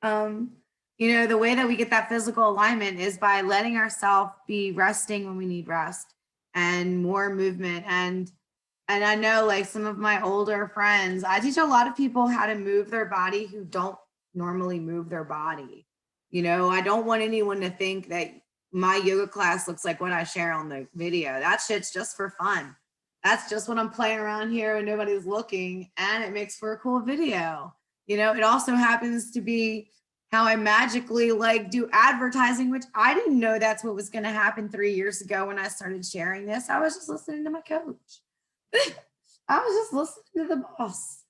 The way that we get that physical alignment is by letting ourselves be resting when we need rest and more movement. And I know like some of my older friends, I teach a lot of people how to move their body who don't normally move their body. I don't want anyone to think that my yoga class looks like what I share on the video. That shit's just for fun. That's just when I'm playing around here when nobody's looking, and it makes for a cool video. It also happens to be how I magically like do advertising, which I didn't know that's what was going to happen 3 years ago when I started sharing this. I was just listening to my coach. I was just listening to the boss.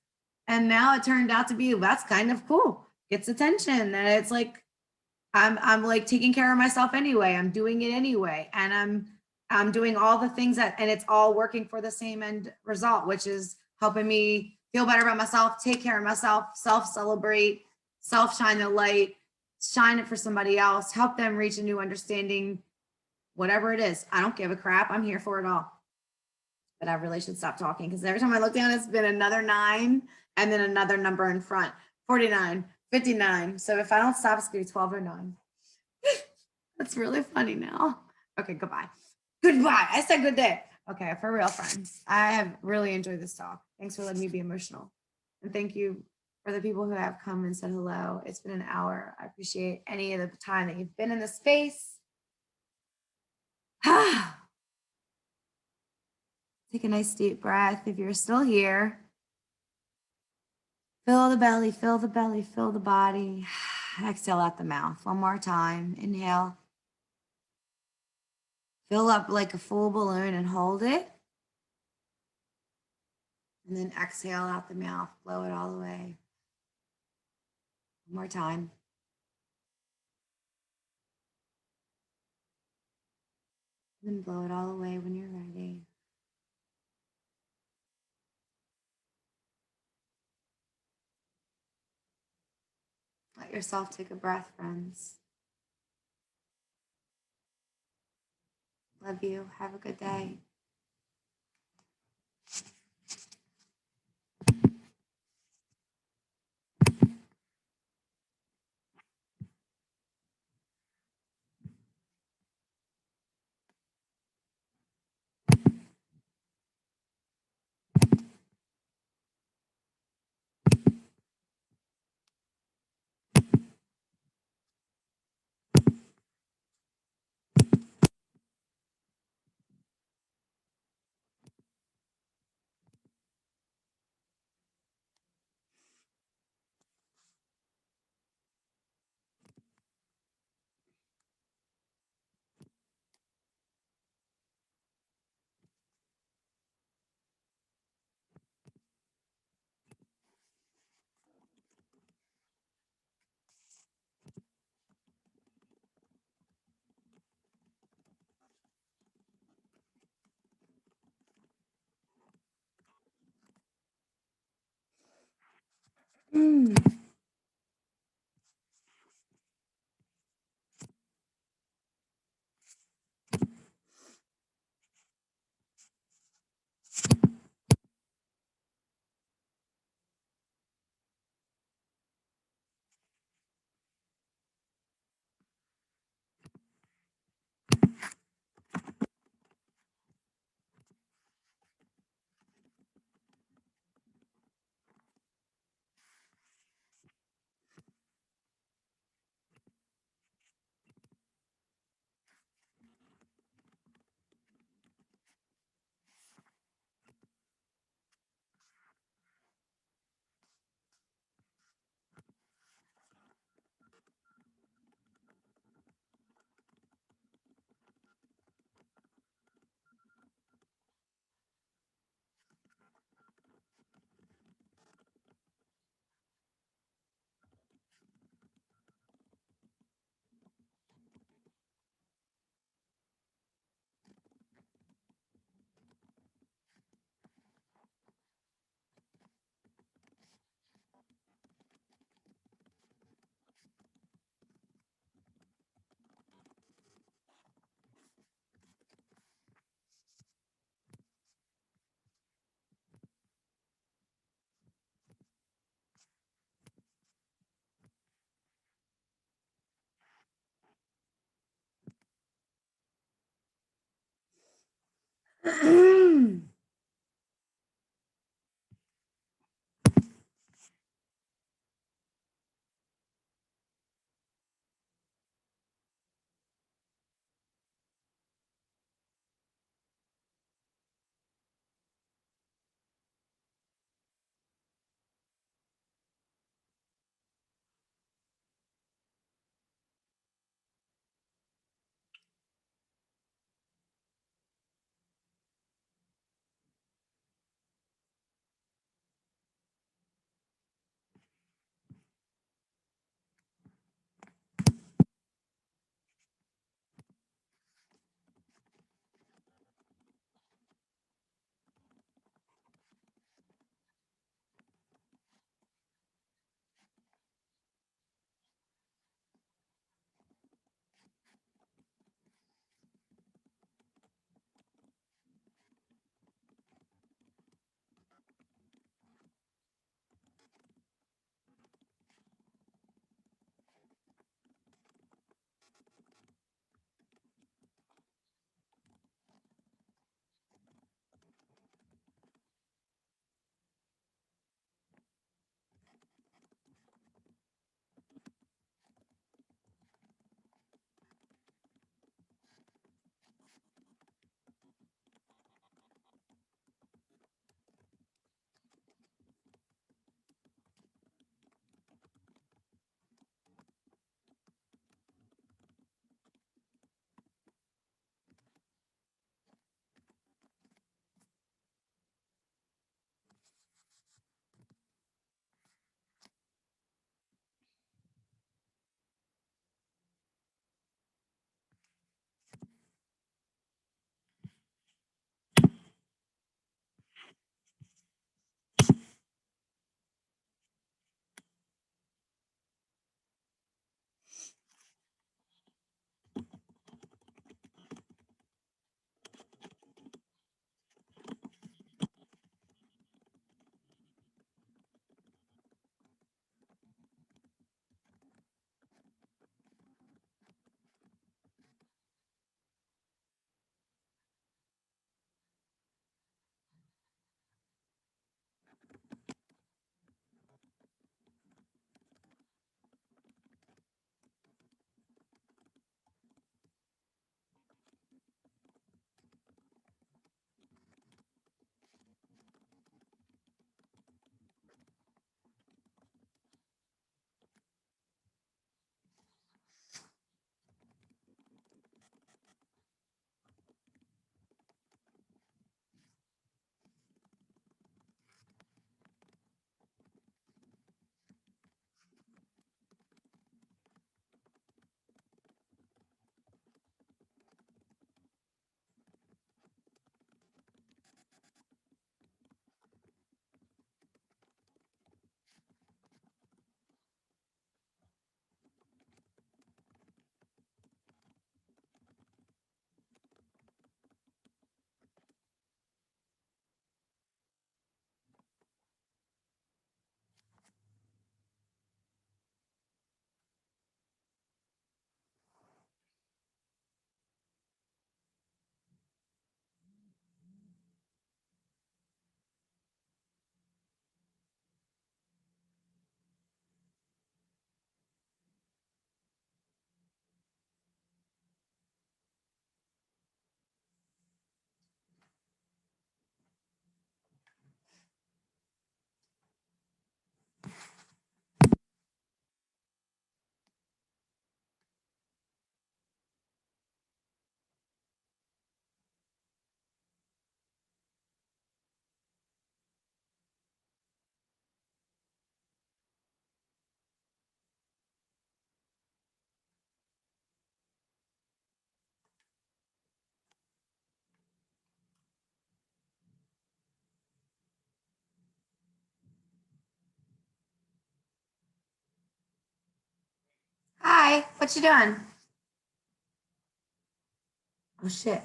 And now it turned out to be, that's kind of cool. Gets attention. And it's like, I'm like taking care of myself anyway. I'm doing it anyway. And I'm doing all the things and it's all working for the same end result, which is helping me feel better about myself, take care of myself, self-celebrate, self-shine the light, shine it for somebody else, help them reach a new understanding, whatever it is. I don't give a crap. I'm here for it all. But I really should stop talking because every time I look down, it's been another 9 and then another number in front, 49, 59. So if I don't stop, it's going to be 12:09. That's really funny now. Okay, goodbye. Goodbye. I said good day. Okay, for real, friends. I have really enjoyed this talk. Thanks for letting me be emotional. And thank you for the people who have come and said hello. It's been an hour. I appreciate any of the time that you've been in the space. Take a nice deep breath if you're still here. Fill the belly, fill the belly, fill the body. Exhale out the mouth. One more time. Inhale. Fill up like a full balloon and hold it. And then exhale out the mouth. Blow it all the way. One more time. And then blow it all away when you're ready. Let yourself take a breath, friends. Love you. Have a good day. Hi, what you doing? Oh shit.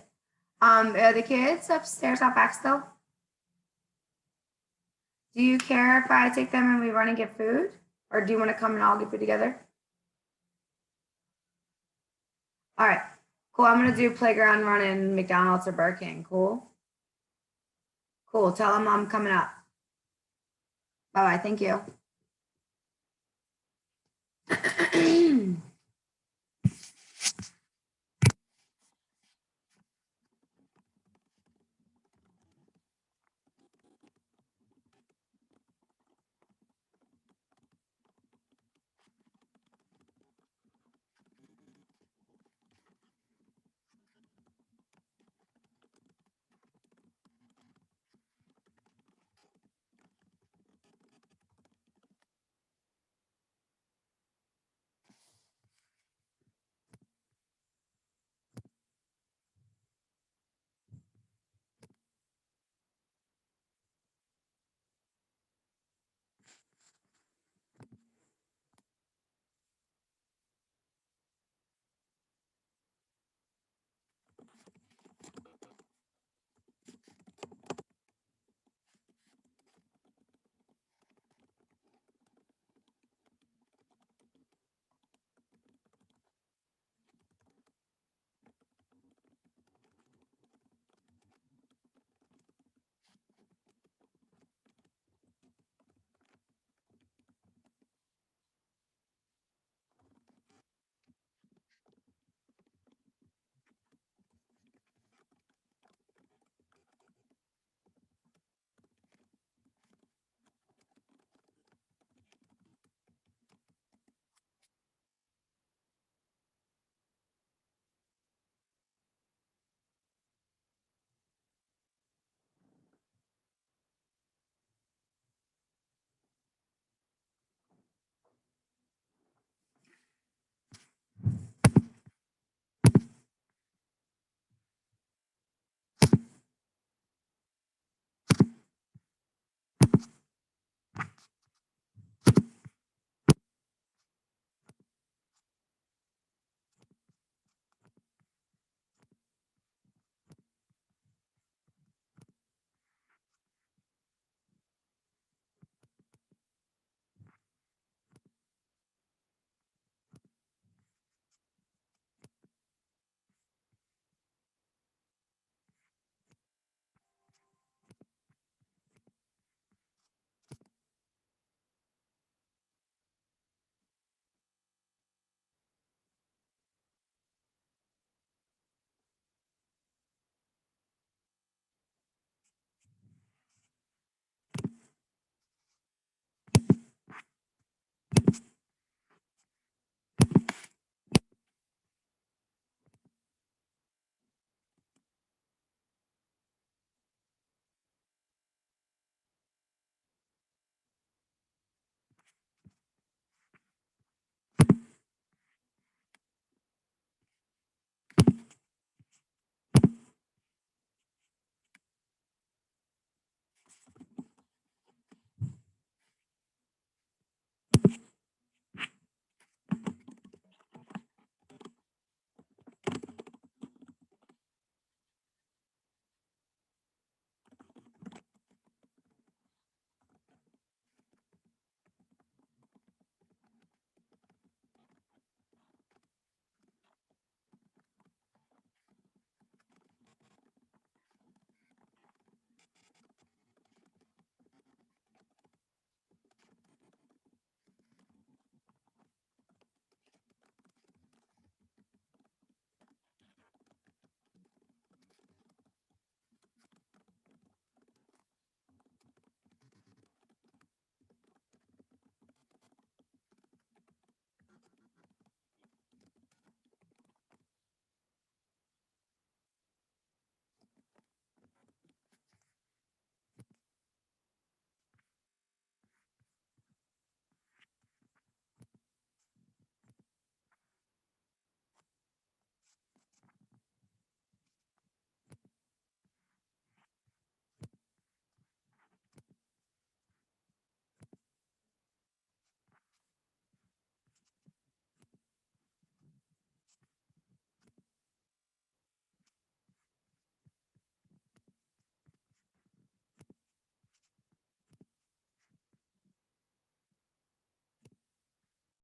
Are the kids upstairs out back still? Do you care if I take them and we run and get food? Or do you want to come and all get food together? All right, cool. I'm gonna do playground run in McDonald's or Burger King. Cool. Cool. Tell him I'm coming up. Bye-bye. Thank you.